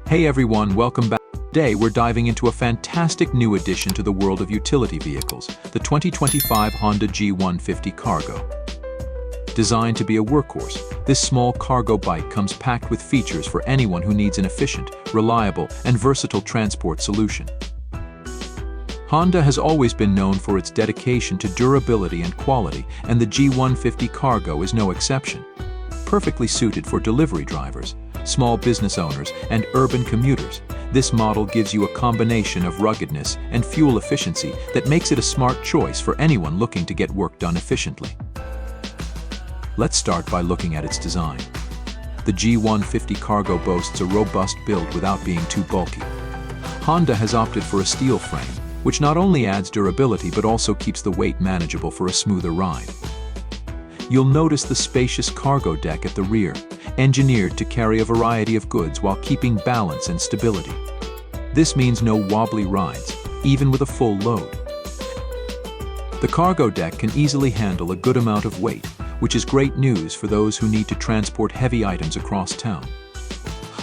Hey everyone, welcome back. Today we're diving into a fantastic new addition to the world of utility vehicles, the 2025 Honda G150 Cargo. Designed to be a workhorse, this small cargo bike comes packed with features for anyone who needs an efficient, reliable, and versatile transport solution. Honda has always been known for its dedication to durability and quality, and the G150 Cargo is no exception. Perfectly suited for delivery drivers, small business owners, and urban commuters, this model gives you a combination of ruggedness and fuel efficiency that makes it a smart choice for anyone looking to get work done efficiently. Let's start by looking at its design. The G150 Cargo boasts a robust build without being too bulky. Honda has opted for a steel frame, which not only adds durability but also keeps the weight manageable for a smoother ride. You'll notice the spacious cargo deck at the rear, engineered to carry a variety of goods while keeping balance and stability. This means no wobbly rides, even with a full load. The cargo deck can easily handle a good amount of weight, which is great news for those who need to transport heavy items across town.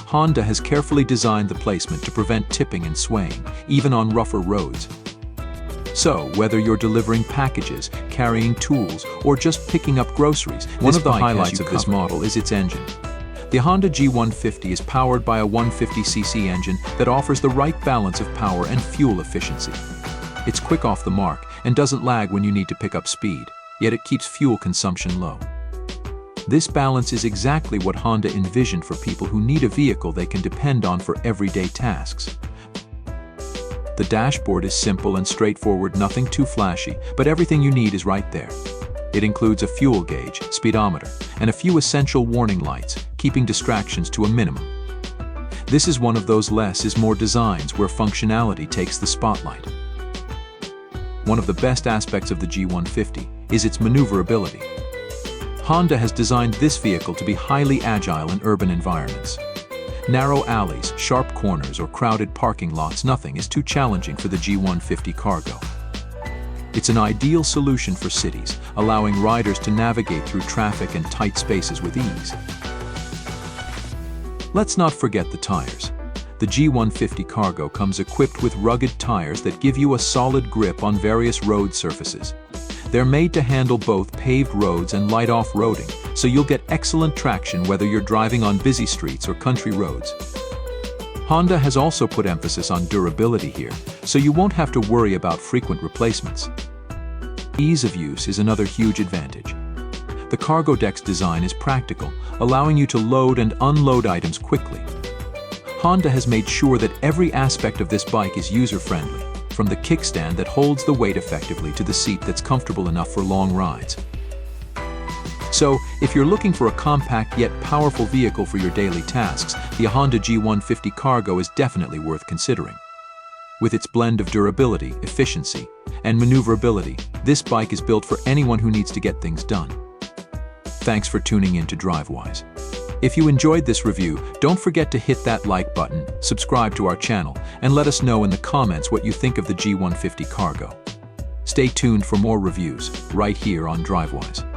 Honda has carefully designed the placement to prevent tipping and swaying, even on rougher roads. So, whether you're delivering packages, carrying tools, or just picking up groceries, one of the highlights of this model is its engine. The Honda G150 is powered by a 150cc engine that offers the right balance of power and fuel efficiency. It's quick off the mark and doesn't lag when you need to pick up speed, yet it keeps fuel consumption low. This balance is exactly what Honda envisioned for people who need a vehicle they can depend on for everyday tasks. The dashboard is simple and straightforward, nothing too flashy, but everything you need is right there. It includes a fuel gauge, speedometer, and a few essential warning lights, keeping distractions to a minimum. This is one of those less is more designs where functionality takes the spotlight. One of the best aspects of the G150 is its maneuverability. Honda has designed this vehicle to be highly agile in urban environments. Narrow alleys, sharp corners, or crowded parking lots, nothing is too challenging for the G150 Cargo. It's an ideal solution for cities, allowing riders to navigate through traffic and tight spaces with ease. Let's not forget the tires. The G150 Cargo comes equipped with rugged tires that give you a solid grip on various road surfaces. They're made to handle both paved roads and light off-roading, so you'll get excellent traction whether you're driving on busy streets or country roads. Honda has also put emphasis on durability here, so you won't have to worry about frequent replacements. Ease of use is another huge advantage. The cargo deck's design is practical, allowing you to load and unload items quickly. Honda has made sure that every aspect of this bike is user-friendly, from the kickstand that holds the weight effectively to the seat that's comfortable enough for long rides. So, if you're looking for a compact yet powerful vehicle for your daily tasks, the Honda G150 Cargo is definitely worth considering. With its blend of durability, efficiency, and maneuverability, this bike is built for anyone who needs to get things done. Thanks for tuning in to DriveWise. If you enjoyed this review, don't forget to hit that like button, subscribe to our channel, and let us know in the comments what you think of the G150 Cargo. Stay tuned for more reviews, right here on DriveWise.